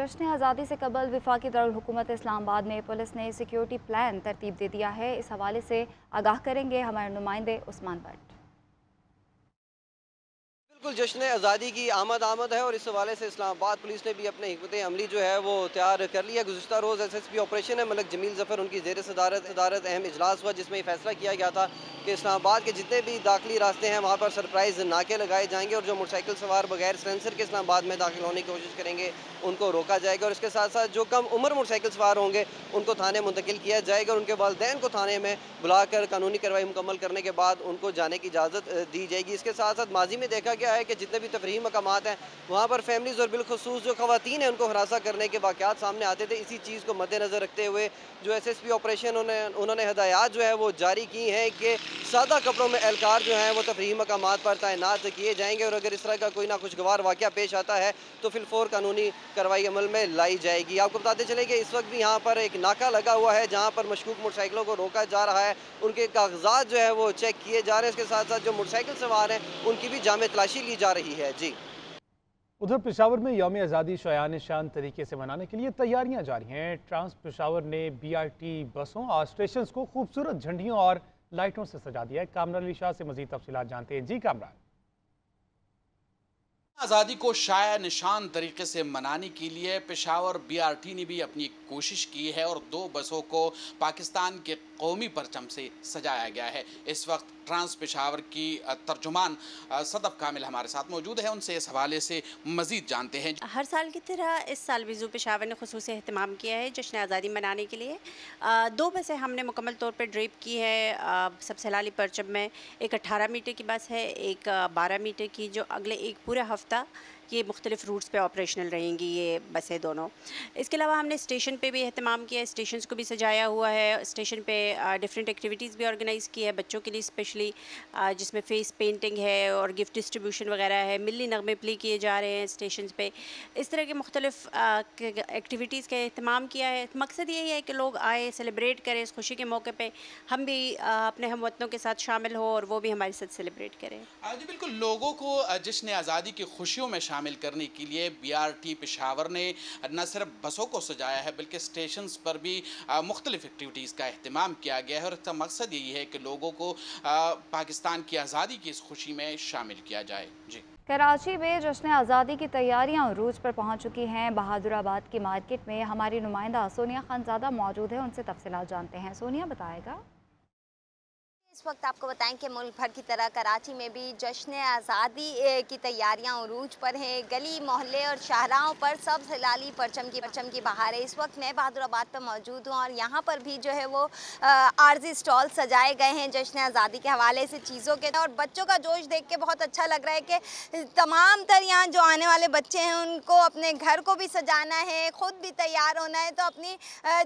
जश्न आज़ादी से कबल वफाकी दारुल हुकूमत इस्लामाबाद में पुलिस ने सिक्योरिटी प्लान तरतीब दे दिया है। इस हवाले से आगाह करेंगे हमारे नुमाइंदे उस्मान भट्ट। बिल्कुल जश्न आज़ादी की आमद है और इस हवाले से इस्लामाबाद पुलिस ने भी अपने हिकमत अमली जो है वो तैयार कर लिया। गुज़िश्ता रोज़ SSP ऑपरेशन है मलिक जमील ज़फ़र उनकी ज़ेर सदारत अहम इजलास हुआ, जिसमें फैसला किया गया था कि इस्लामाबाद के जितने भी दाखिली रास्ते हैं वहाँ पर सरप्राइज़ नाके लगाए जाएंगे और जो मोटरसाइकिल सवार बगैर सेंसर के इस्लामाबाद में दाखिल होने की कोशिश करेंगे उनको रोका जाएगा। और इसके साथ साथ जो कम उम्र मोटरसाइकिल सवार होंगे उनको थाने मुंतकिल किया जाएगा और उनके वालिदैन को थाने में बुलाकर कानूनी कार्रवाई मुकम्मल करने के बाद उनको जाने की इजाज़त दी जाएगी। इसके साथ साथ माजी में देखा गया है कि जितने भी तफरीही मकामात हैं वहाँ पर फैमिलीज़ और बिलखसूस जो ख़वातीन हैं उनको हरासा करने के वाक़यात सामने आते थे। इसी चीज़ को मद्देनज़र रखते हुए जो SSP ऑपरेशन उन्होंने हदायत जो है वो जारी की हैं कि सादा कपड़ों में एहलकार जो हैं वो तफरीही मकामात पर तैनात किए जाएंगे और अगर इस तरह का कोई ना खुशगवार वाक़या पेश आता है तो फिलफौर कानूनी कार्रवाई अमल में लाई जाएगी। आपको बताते चले कि इस वक्त भी यहाँ पर एक नाका लगा हुआ है जहाँ पर मशकूक मोटरसाइकिलों को रोका जा रहा है, उनके कागजात जो है वो चेक किए जा रहे हैं। इसके साथ साथ जो मोटरसाइकिल सवार हैं उनकी भी जामे तलाशी ली जा रही है। जी, उधर पेशावर में यौम आज़ादी शायान शान तरीके से मनाने के लिए तैयारियां जारी हैं। ट्रांस पेशावर ने BRT बसों और स्टेशन को खूबसूरत झंडियों और लाइटों से सजा दिया है। कामरान अली शाह से मजीद तफसीलात जानते हैं। जी कामरान। आज़ादी को शाया निशान तरीके से मनाने के लिए पेशावर BRT ने भी अपनी कोशिश की है और 2 बसों को पाकिस्तान के कौमी परचम से सजाया गया है। इस वक्त ट्रांस पेशावर की तर्जुमान सदफ कामिल हमारे साथ मौजूद है, उनसे इस हवाले से मज़ीद जानते हैं। हर साल की तरह इस साल भी ज़ू पेशावर ने खुसूसी एहतमाम किया है जश्न आज़ादी मनाने के लिए। 2 बसें हमने मुकम्मल तौर पर ड्रिप की है सबसे लाली परचम में। एक 18 मीटर की बस है, एक 12 मीटर की, जो अगले एक पूरा हफ्ता ये मुख्तलिफ रूट्स पे ऑपरेशनल रहेंगी ये बसें दोनों। इसके अलावा हमने स्टेशन पे भी एहतमाम किया है, स्टेशन को भी सजाया हुआ है। स्टेशन पे डिफरेंट एक्टिविटीज़ भी ऑर्गेनाइज़ की है बच्चों के लिए स्पेशली, जिसमें फेस पेंटिंग है और गिफ्ट डिस्ट्रीब्यूशन वगैरह है। मिली नगमे प्ले किए जा रहे हैं स्टेशन पे। इस तरह के मुख्तलिफ एक्टिविटीज़ का एहतमाम किया है। मकसद यही है कि लोग आए, सेलिब्रेट करें इस खुशी के मौके पर, हम भी अपने हमवतनों के साथ शामिल हो और वो भी हमारे साथ सेलिब्रेट करें। जी बिल्कुल, लोगों को जश्न आज़ादी की खुशियों में शामिल करने के लिए BRT पेशावर ने न सिर्फ बसों को सजाया है बल्कि स्टेशन पर भी मुख्तलिफ एक्टिविटीज़ का अहतमाम किया गया है और इसका मकसद यही है कि लोगों को पाकिस्तान की आज़ादी की इस खुशी में शामिल किया जाए। जी, कराची में जश्न आज़ादी की तैयारियां उरूज पर पहुंच चुकी हैं। बहादुराबाद की मार्केट में हमारी नुमाइंदा सोनिया खानज़ादा मौजूद है, उनसे तफसीलात जानते हैं। सोनिया बताएगा। इस वक्त आपको बताएं कि मुल्क भर की तरह कराची में भी जश्न आज़ादी की तैयारियां उरूज पर हैं। गली मोहल्ले और शाहराहों पर सब हिलाली परचम की बहार है। इस वक्त मैं बहादुराबाद पर मौजूद हूं और यहाँ पर भी जो है वो आर्जी स्टॉल सजाए गए हैं जश्न आज़ादी के हवाले से चीज़ों के, और बच्चों का जोश देख के बहुत अच्छा लग रहा है कि तमाम तर यहाँ जो आने वाले बच्चे हैं उनको अपने घर को भी सजाना है, ख़ुद भी तैयार होना है। तो अपनी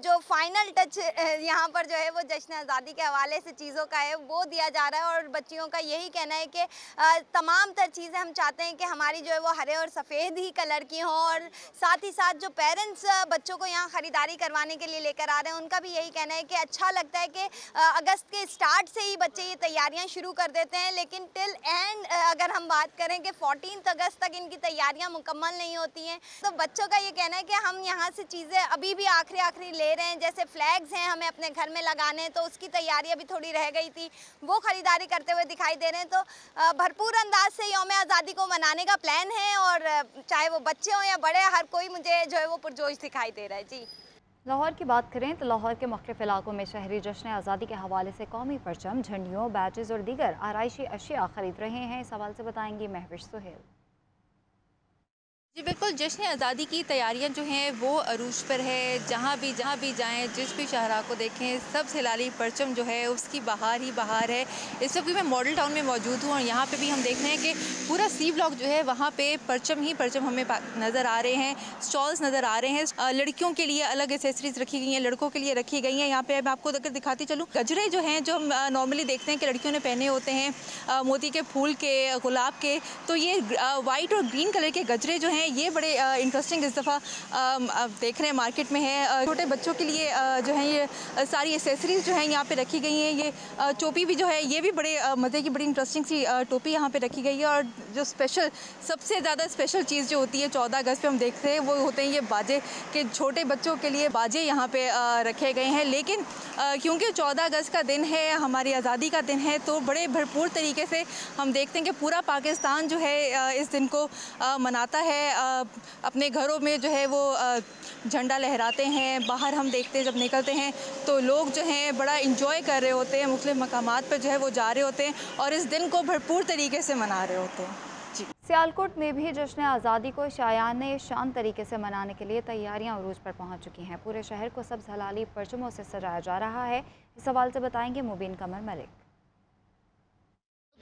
जो फाइनल टच यहाँ पर जो है वो जश्न आज़ादी के हवाले से चीज़ों का है वो दिया जा रहा है और बच्चियों का यही कहना है कि तमाम तर चीज़ें हम चाहते हैं कि हमारी जो है वो हरे और सफ़ेद ही कलर की हों। और साथ ही साथ जो पेरेंट्स बच्चों को यहाँ ख़रीदारी करवाने के लिए लेकर आ रहे हैं उनका भी यही कहना है कि अच्छा लगता है कि अगस्त के स्टार्ट से ही बच्चे ये तैयारियाँ शुरू कर देते हैं, लेकिन टिल एंड अगर हम बात करें कि 14 अगस्त तक इनकी तैयारियाँ मुकम्मल नहीं होती हैं। तो बच्चों का ये कहना है कि हम यहाँ से चीज़ें अभी भी आखिरी ले रहे हैं, जैसे फ्लैग्स हैं हमें अपने घर में लगाने, तो उसकी तैयारी अभी थोड़ी रह गई थी, वो खरीदारी करते हुए दिखाई दे रहे हैं। तो भरपूर अंदाज से यौम आज़ादी को मनाने का प्लान है और चाहे वो बच्चे हों या बड़े, हर कोई मुझे जो है वो पुरजोश दिखाई दे रहा है। जी, लाहौर की बात करें तो लाहौर के मुख्तलिफ इलाकों में शहरी जश्न आज़ादी के हवाले से कौमी परचम, झंडियों, बैचेज़ और दीगर आराइशी अशिया खरीद रहे हैं। इस हवाले से बताएंगी महविश सुहेल। जी बिल्कुल, जश्न आज़ादी की तैयारियां जो हैं वो अरूज पर है। जहाँ भी जाएं, जिस भी शाहरा को देखें, सब हिलाली परचम जो है उसकी बहार ही बहार है। इस वक्त भी मैं मॉडल टाउन में मौजूद हूँ और यहाँ पे भी हम देख रहे हैं कि पूरा C ब्लॉक जो है वहाँ पे परचम ही परचम हमें नज़र आ रहे हैं। स्टॉल्स नज़र आ रहे हैं। लड़कियों के लिए अलग एसेसरीज रखी गई हैं, लड़कों के लिए रखी गई हैं। यहाँ पे मैं आपको अगर दिखाती चलूँ, गजरे जो हैं जो हम नॉर्मली देखते हैं कि लड़कियों ने पहने होते हैं मोती के फूल के, गुलाब के, तो ये वाइट और ग्रीन कलर के गजरे जो हैं ये बड़े इंटरेस्टिंग इस दफ़ा देख रहे हैं मार्केट में है। छोटे बच्चों के लिए जो है ये सारी एसेसरीज जो है यहाँ पे रखी गई हैं। ये टोपी भी जो है ये भी बड़े मज़े की बड़ी इंटरेस्टिंग सी टोपी यहाँ पे रखी गई है। और जो स्पेशल सबसे ज़्यादा स्पेशल चीज़ जो होती है 14 अगस्त पे हम देखते हैं वो होते हैं ये बाजे, के छोटे बच्चों के लिए बाजे यहाँ पे रखे गए हैं। लेकिन क्योंकि 14 अगस्त का दिन है, हमारी आज़ादी का दिन है, तो बड़े भरपूर तरीके से हम देखते हैं कि पूरा पाकिस्तान जो है इस दिन को मनाता है। अपने घरों में जो है वो झंडा लहराते हैं। बाहर हम देखते हैं जब निकलते हैं तो लोग जो हैं बड़ा इंजॉय कर रहे होते हैं, मुख्तलिफ मकामात पर जो है वो जा रहे होते हैं और इस दिन को भरपूर तरीके से मना रहे होते हैं। सियालकोट में भी जश्न आज़ादी को शायान शान तरीके से मनाने के लिए तैयारियां अरूज पर पहुंच चुकी हैं। पूरे शहर को सब्ज़ हलाली परचमों से सजाया जा रहा है। इस हवाले से बताएंगे मुबीन कमर मलिक।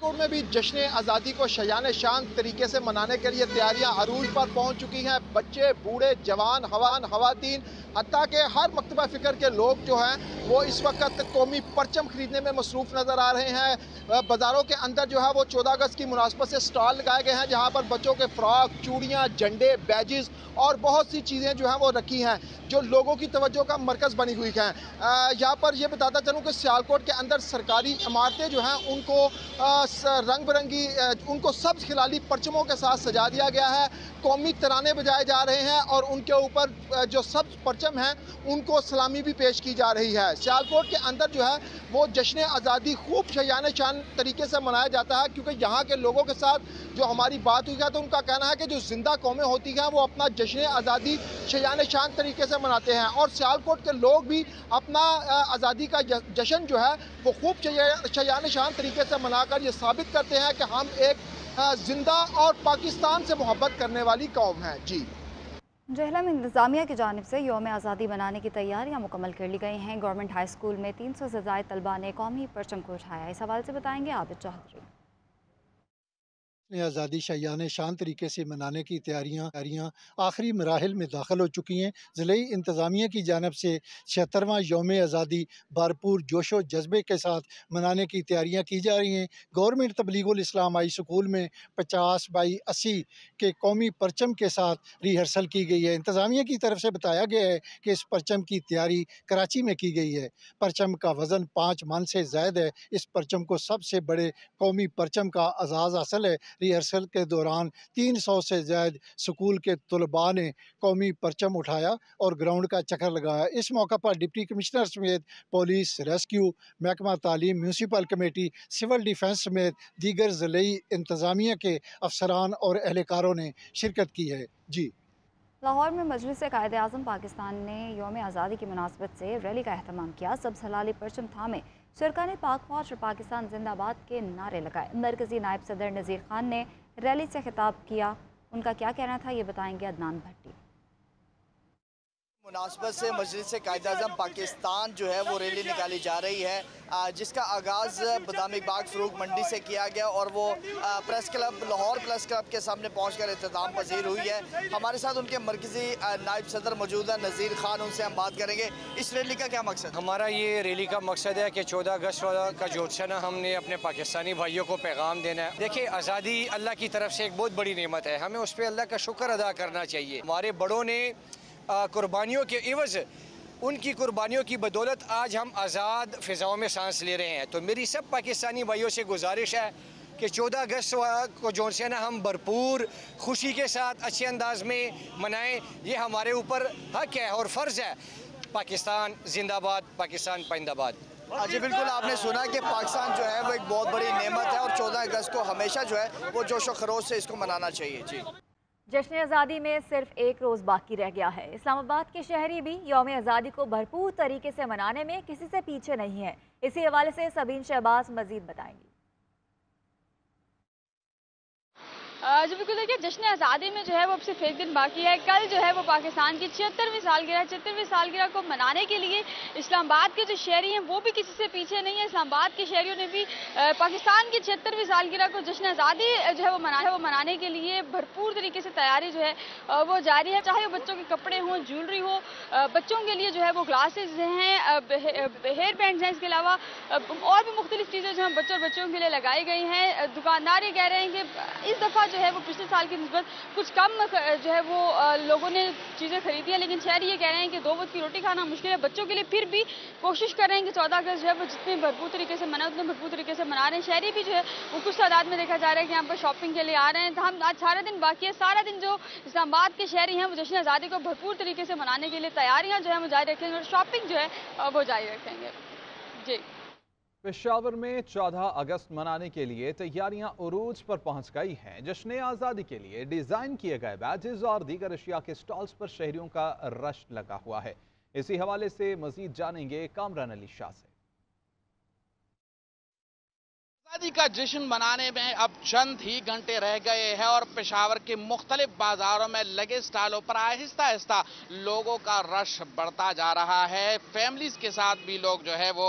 सियालकोट में भी जश्न आज़ादी को शायान शान तरीके से मनाने के लिए तैयारियां अरूज पर पहुंच चुकी हैं। बच्चे, बूढ़े, जवान, खवातीन, हत्ता के हर मकतबा फ़िक्र के लोग जो हैं वो इस वक्त कौमी परचम खरीदने में मसरूफ़ नज़र आ रहे हैं। बाज़ारों के अंदर जो है वो 14 अगस्त की मुनासबत से स्टॉल लगाए गए हैं, जहाँ पर बच्चों के फ्रॉक, चूड़ियाँ, झंडे, बैजेस और बहुत सी चीज़ें जो हैं वो रखी हैं जो लोगों की तवज्जो का मरकज़ बनी हुई हैं। यहाँ पर ये बताता चलूँ कि सियालकोट के अंदर सरकारी इमारतें जो हैं उनको रंग बिरंगी उनको सब्ज़ खिलाली परचमों के साथ सजा दिया गया है। कौमी तराने बजाए जा रहे हैं और उनके ऊपर जो सब्ज़ परचम हैं उनको सलामी भी पेश की जा रही है। सियालकोट के अंदर जो है वो जश्न आज़ादी खूब शायान शान तरीके से मनाया जाता है, क्योंकि यहाँ के लोगों के साथ जो हमारी बात हुई है तो उनका कहना है कि जो जिंदा कौमें होती हैं वो अपना जश्न आज़ादी शायान शान तरीके से मनाते हैं और सियालकोट के लोग भी अपना आज़ादी का जश्न जो है वो खूब शायान शान तरीके से मनाकर ये साबित करते हैं कि हम एक जिंदा और पाकिस्तान से मोहब्बत करने वाली कौम है। जी, जहलम इंतज़ामिया की जानिब से यौम आज़ादी मनाने की तैयारियां मुकम्मल कर ली गई हैं। गवर्नमेंट हाई स्कूल में 300 से ज़ायद तलबा ने कौमी परचम को उठाया। इस हवाले से बताएंगे आबिद चौधरी। आज़ादी शायान शान तरीके से मनाने की तैयारियाँ आखिरी मराहिल में दाखिल हो चुकी हैं। ज़िले इंतज़ामिया की जानिब से 76वां यौम आज़ादी भरपूर जोश व जज्बे के साथ मनाने की तैयारियाँ की जा रही हैं। गवर्नमेंट तबलीगुल इस्लाम हाई स्कूल में 50x80 के कौमी परचम के साथ रिहर्सल की गई है। इंतज़ामिया की तरफ से बताया गया है कि इस परचम की तैयारी कराची में की गई है। परचम का वज़न 5 मन से ज़ायद है। इस परचम को सबसे बड़े कौमी परचम का एजाज़ हासिल है। रिहर्सल के दौरान 300 से ज़्यादा स्कूल के तलबा ने कौमी परचम उठाया और ग्राउंड का चक्कर लगाया। इस मौका पर डिप्टी कमिश्नर समेत पुलिस, रेस्क्यू, महकमा तालीम, म्यूनसिपल कमेटी, सिविल डिफेंस समेत दीगर ज़िले इंतज़ामिया के अफसरान और एहलकारों ने शिरकत की है। जी, लाहौर में मजलिस कायद-ए-आज़म पाकिस्तान ने यौम आज़ादी की मुनासबत से रैली का अहतमाम किया। सब्ज़ हलाली परचम थामे शुरका ने पाक फौज और पाकिस्तान जिंदाबाद के नारे लगाए। मरकजी नायब सदर नज़ीर खान ने रैली से खिताब किया। उनका क्या कहना था ये बताएंगे अदनान भट्टी। मुनासबत से मजलिस कायद-ए-आज़म पाकिस्तान जो है वो रैली निकाली जा रही है, जिसका आगाज़ बदामी बाग फ़रूग मंडी से किया गया और वो press club Lahore press club के सामने पहुंचकर इख्तिताम पजीर हुई है। हमारे साथ उनके मरकज़ी नायब सदर मौजूद है नज़ीर खान, उनसे हम बात करेंगे। इस रैली का क्या मकसद? हमारा ये रैली का मकसद है कि 14 अगस्त का जो उत्सव है हमने अपने पाकिस्तानी भाइयों को पैगाम देना है। देखिए, आज़ादी अल्लाह की तरफ से एक बहुत बड़ी नेमत है, हमें उस पर अल्लाह का शुक्र अदा करना चाहिए। हमारे बड़ों ने कुर्बानियों के एवज़, उनकी कुर्बानियों की बदौलत आज हम आज़ाद फ़िज़ाओं में सांस ले रहे हैं। तो मेरी सब पाकिस्तानी भाइयों से गुजारिश है कि 14 अगस्त को जो से ना हम भरपूर खुशी के साथ अच्छे अंदाज में मनाएं। ये हमारे ऊपर हक है और फ़र्ज़ है। पाकिस्तान जिंदाबाद, पाकिस्तान पाइंदाबाद। जी बिल्कुल, आपने सुना कि पाकिस्तान जो है वो एक बहुत बड़ी नेमत है और 14 अगस्त को हमेशा जो है वो जोश व खरोश से इसको मनाना चाहिए। जी, जश्न आज़ादी में सिर्फ एक रोज़ बाकी रह गया है। इस्लामाबाद के शहरी भी यौम आज़ादी को भरपूर तरीके से मनाने में किसी से पीछे नहीं है। इसी हवाले से सबीन शहबाज मजीद बताएंगी। जी बिल्कुल, देखिए जश्न आज़ादी में जो है वो सिर्फ एक दिन बाकी है। कल जो है वो पाकिस्तान की 76वीं सालगिरह 76वीं सालगिरह को मनाने के लिए इस्लामाबाद के जो शहरी हैं वो भी किसी से पीछे नहीं है। इस्लामाबाद के शहरियों ने भी पाकिस्तान की 76वीं सालगिरह को जश्न आज़ादी जो है वो मनाने के लिए भरपूर तरीके से तैयारी जो है वो जारी है। चाहे वो बच्चों के कपड़े हों, ज्वेलरी हो, बच्चों के लिए जो है वो ग्लासेज हैं, हेयर बैंड्स हैं, इसके अलावा और भी मुख्तलिफ चीज़ें जो हैं बच्चों के लिए लगाई गई हैं। दुकानदार ये कह रहे हैं कि इस दफ़ा जो है वो पिछले साल की निस्बत कुछ कम जो है वो लोगों ने चीज़ें खरीदी है, लेकिन शहरी ये कह रहे हैं कि 2 वक्त की रोटी खाना मुश्किल है बच्चों के लिए, फिर भी कोशिश कर रहे हैं कि 14 अगस्त जो है वो जितने भरपूर तरीके से मना उतने भरपूर तरीके से मना रहे हैं। शहरी भी जो है वो कुछ तादाद में देखा जा रहा है कि यहाँ पर शॉपिंग के लिए आ रहे हैं। तो हम आज सारा दिन बाकी है, सारा दिन जो इस्लामाबाद के शहरी हैं वो जश्न आज़ादी को भरपूर तरीके से मनाने के लिए तैयारियाँ जो है वो जारी रखेंगे और शॉपिंग जो है वो जारी रखेंगे। जी, पेशावर में 14 अगस्त मनाने के लिए तैयारियां उरूज पर पहुंच गई हैं। जश्न आज़ादी के लिए डिज़ाइन किए गए बैजेस और दीगर अशिया के स्टॉल्स पर शहरियों का रश लगा हुआ है। इसी हवाले से मजीद जानेंगे कामरान अली शाह से। आज़ादी का जश्न मनाने में अब चंद ही घंटे रह गए हैं और पेशावर के मुख्तलिफ बाजारों में लगे स्टॉलों पर आहिस्ता आहिस्ता लोगों का रश बढ़ता जा रहा है। फैमिलीज के साथ भी लोग जो है वो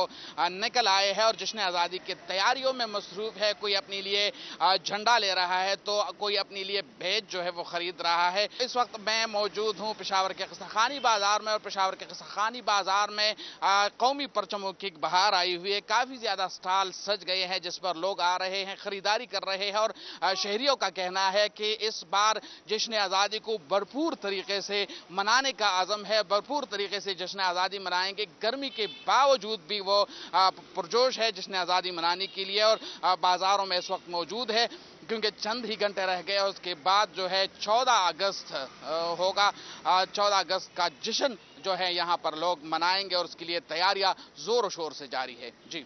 निकल आए हैं और जश्न आज़ादी की तैयारियों में मसरूफ है। कोई अपने लिए झंडा ले रहा है तो कोई अपने लिए बैज जो है वो खरीद रहा है। इस वक्त मैं मौजूद हूँ पेशावर के क़िस्साख़ानी बाजार में और पेशावर के क़िस्साख़ानी बाजार में कौमी परचमों की बहार आई हुई है। काफ़ी ज़्यादा स्टॉल सज गए हैं जिस पर लोग आ रहे हैं, खरीदारी कर रहे हैं और शहरियों का कहना है कि इस बार जश्न आज़ादी को भरपूर तरीके से मनाने का आज़म है। भरपूर तरीके से जश्न आज़ादी मनाएंगे। गर्मी के बावजूद भी वो पुरजोश है जश्न आज़ादी मनाने के लिए और बाज़ारों में इस वक्त मौजूद है क्योंकि चंद ही घंटे रह गए और उसके बाद जो है 14 अगस्त होगा। 14 अगस्त का जश्न जो है यहाँ पर लोग मनाएंगे और उसके लिए तैयारियां जोर शोर से जारी है। जी,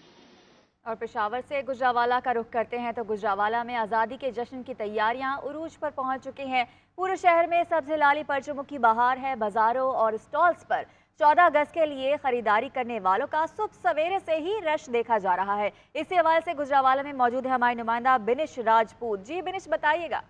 और पेशावर से गुजरावाला का रुख करते हैं तो गुजरावाला में आज़ादी के जश्न की तैयारियां उरूज पर पहुंच चुकी हैं। पूरे शहर में सब्ज़ हिलाली परचमों की बहार है। बाजारों और स्टॉल्स पर 14 अगस्त के लिए खरीदारी करने वालों का सुबह सवेरे से ही रश देखा जा रहा है। इसी हवाले से गुजरावाला में मौजूद है हमारे नुमाइंदा बिनिश राजपूत। जी बिनिश, बताइएगा।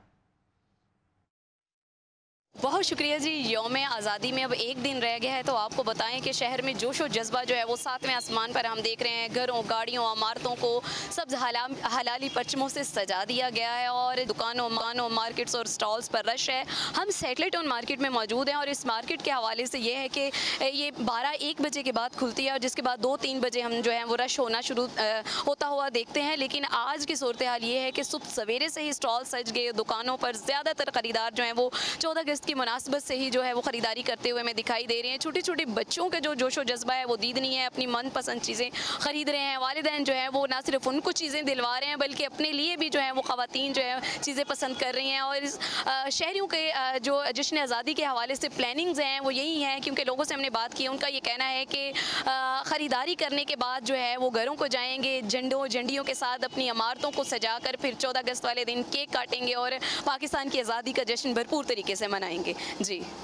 बहुत शुक्रिया जी। यौम आज़ादी में अब एक दिन रह गया है तो आपको बताएं कि शहर में जोश व जज्बा जो है वो 7वें आसमान पर हम देख रहे हैं। घरों, गाड़ियों, इमारतों को सब्ज़ हलाली परचमों से सजा दिया गया है और दुकानों, मार्केट्स और स्टॉल्स पर रश है। हम सैटेलाइट टाउन मार्केट में मौजूद हैं और इस मार्केट के हवाले से ये है कि ये 12-1 बजे के बाद खुलती है और जिसके बाद 2-3 बजे हम जो है वो रश होना शुरू होता हुआ देखते हैं। लेकिन आज की सूरत हाल ये है कि सुबह सवेरे से ही स्टॉल सज गए। दुकानों पर ज़्यादातर ख़रीदार जो हैं वो 14 अगस्त की मुनासबत से ही जो है वो ख़रीदारी करते हुए हमें दिखाई दे रहे हैं। छोटे छोटे बच्चों के जो जोशो जज्बा है वो दीदनी है, अपनी मनपसंद चीज़ें ख़रीद रहे हैं। वालिदैन जो है वो ना सिर्फ उनको चीज़ें दिलवा रहे हैं बल्कि अपने लिए भी जो है वो ख़वातीन जो है चीज़ें पसंद कर रही हैं। और इस शहरियों के जो जश्न आज़ादी के हवाले से प्लानिंग्स हैं वो यही हैं क्योंकि लोगों से हमने बात की, उनका ये कहना है कि ख़रीदारी करने के बाद जो है वो घरों को जाएंगे, झंडियों के साथ अपनी इमारतों को सजा कर फिर 14 अगस्त वाले दिन केक काटेंगे और पाकिस्तान की आज़ादी का जश्न भरपूर तरीके से मनाएंगे। जी।